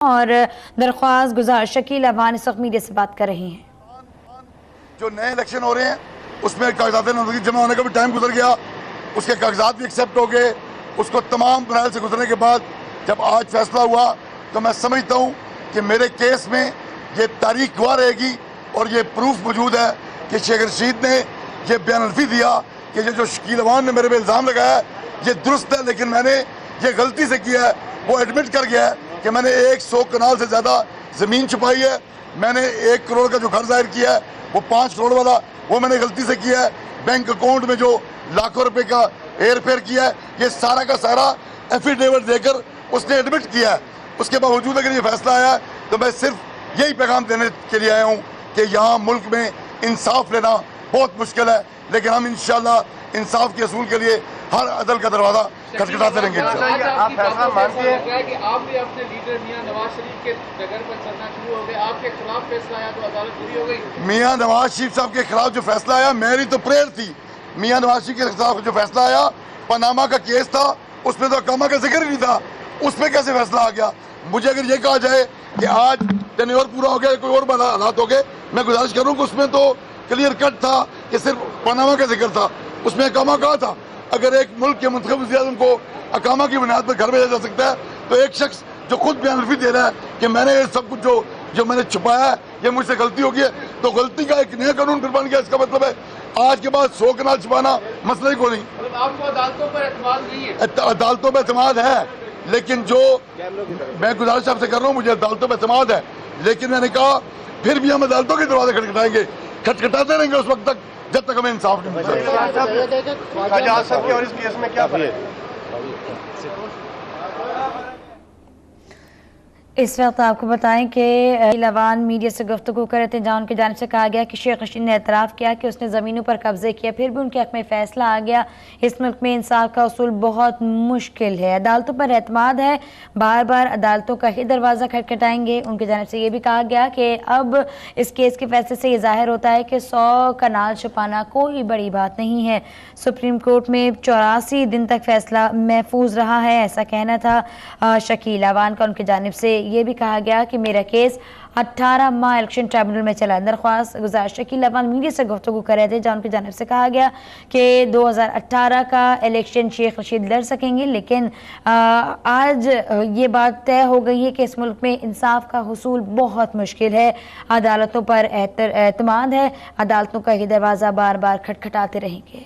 اور درخواست گزار شکیل اوان اس وقت میڈیا سے بات کر رہے ہیں۔ جو نئے الیکشن ہو رہے ہیں اس میں کاغذات جمع ہونے کا بھی ٹائم گزر گیا، اس کے کاغذات بھی ایکسیپٹ ہو گئے، اس کو تمام مراحل سے گزرنے کے بعد جب آج فیصلہ ہوا تو میں سمجھتا ہوں کہ میرے کیس میں یہ تاریخ گواہ رہے گی اور یہ پروف موجود ہے کہ شیخ رشید نے یہ بیان الفی دیا کہ یہ جو شکیل اوان نے میرے پہ الزام لگایا ہے یہ درست ہے، لیکن میں نے یہ غلطی سے کیا ہے۔ وہ ایڈمٹ کر گیا ہے کہ میں نے 100 کنال سے زیادہ زمین چھپائی ہے، میں نے 1 کروڑ کا جو گھر ظاہر کیا ہے وہ 5 کروڑ والا وہ میں نے غلطی سے کیا ہے، بینک اکاؤنٹ میں جو لاکھوں روپے کا ہیر پھیر کیا ہے یہ سارا کا سارا ایفیڈیوٹ دے کر اس نے ایڈمٹ کیا ہے۔ اس کے باوجود اگر یہ فیصلہ آیا تو میں صرف یہی پیغام دینے کے لیے آیا ہوں کہ یہاں ملک میں انصاف لینا بہت مشکل ہے، لیکن ہم انشاءاللہ انصاف کے اصول کے لیے ہر عدل کا دروازہ کھٹکھٹاتے رہیں گے۔ آپ فیصلہ مانتے ہیں کہ آپ بھی اپنے لیڈر میاں نواز شریف کے ڈگر پر چلنا شروع ہو گئے، آپ کے خلاف فیصلہ آیا تو عدالت پوری ہو گئی؟ میاں نواز شریف صاحب کے خلاف جو فیصلہ آیا میری تو پریئر تھی، میاں نواز شریف کے خلاف جو فیصلہ آیا پاناما کا کیس تھا، اس میں تو اقامہ کا ذکر ہی نہیں تھا، اس پہ کیسے فیصلہ آ گیا؟ مجھے اگر یہ کہا جائے کہ آج ٹینیور پورا ہو گیا کوئی اور حالات ہو گئے، میں گزارش کروں کہ اس میں تو کلیئر کٹ تھا کہ صرف پاناما کا ذکر تھا، اس میں اقامہ کہا تھا۔ اگر ایک ملک کے منتخب وزیر اعظم کو اقامہ کی بنیاد پر گھر بھیجا جا سکتا ہے تو ایک شخص جو خود بیان الفی دے رہا ہے کہ میں نے یہ سب کچھ جو میں نے چھپایا ہے یہ مجھ سے غلطی ہو گئی ہے، تو غلطی کا ایک نیا قانون پھر بن گیا۔ اس کا مطلب ہے آج کے بعد 100 کنال چھپانا مسئلہ ہی کو نہیں۔ آپ کو عدالتوں پر اعتماد نہیں ہے؟ عدالتوں پہ اعتماد ہے، لیکن جو میں گزارش آپ سے کر رہا ہوں مجھے عدالتوں پہ اعتماد ہے، لیکن میں نے کہا پھر بھی ہم عدالتوں کے دروازے کھٹکھٹائیں گے، کھٹکھٹاتے رہیں گے اس وقت تک جب تک ہمیں انصاف نہیں ملے۔ خواجہ صاحب کی اور اس کیس میں کیا فرق ہے؟ اس وقت آپ کو بتائیں کہ شکیل اوان میڈیا سے گفتگو کر رہے تھے جہاں ان کی جانب سے کہا گیا کہ شیخ رشید نے اعتراف کیا کہ اس نے زمینوں پر قبضے کیا، پھر بھی ان کے حق میں فیصلہ آ گیا۔ اس ملک میں انصاف کا اصول بہت مشکل ہے، عدالتوں پر اعتماد ہے، بار بار عدالتوں کا ہی دروازہ کھٹکھٹائیں گے۔ ان کی جانب سے یہ بھی کہا گیا کہ اب اس کیس کے فیصلے سے یہ ظاہر ہوتا ہے کہ 100 کنال چھپانا کوئی بڑی بات نہیں ہے۔ سپریم کورٹ میں 84 دن تک فیصلہ محفوظ رہا ہے، ایسا کہنا تھا شکیل اوان کا۔ ان کی جانب سے یہ بھی کہا گیا کہ میرا کیس 18 ماہ الیکشن ٹریبونل میں چلا۔ درخواست گزار شکیل اوان میڈیا سے گفتگو کر رہے تھے جہاں ان کی جانب سے کہا گیا کہ 2018 کا الیکشن شیخ رشید لڑ سکیں گے، لیکن آج یہ بات طے ہو گئی ہے کہ اس ملک میں انصاف کا حصول بہت مشکل ہے، عدالتوں پر اعتماد ہے، عدالتوں کا ہی دروازہ بار بار کھٹکھٹاتے رہیں گے۔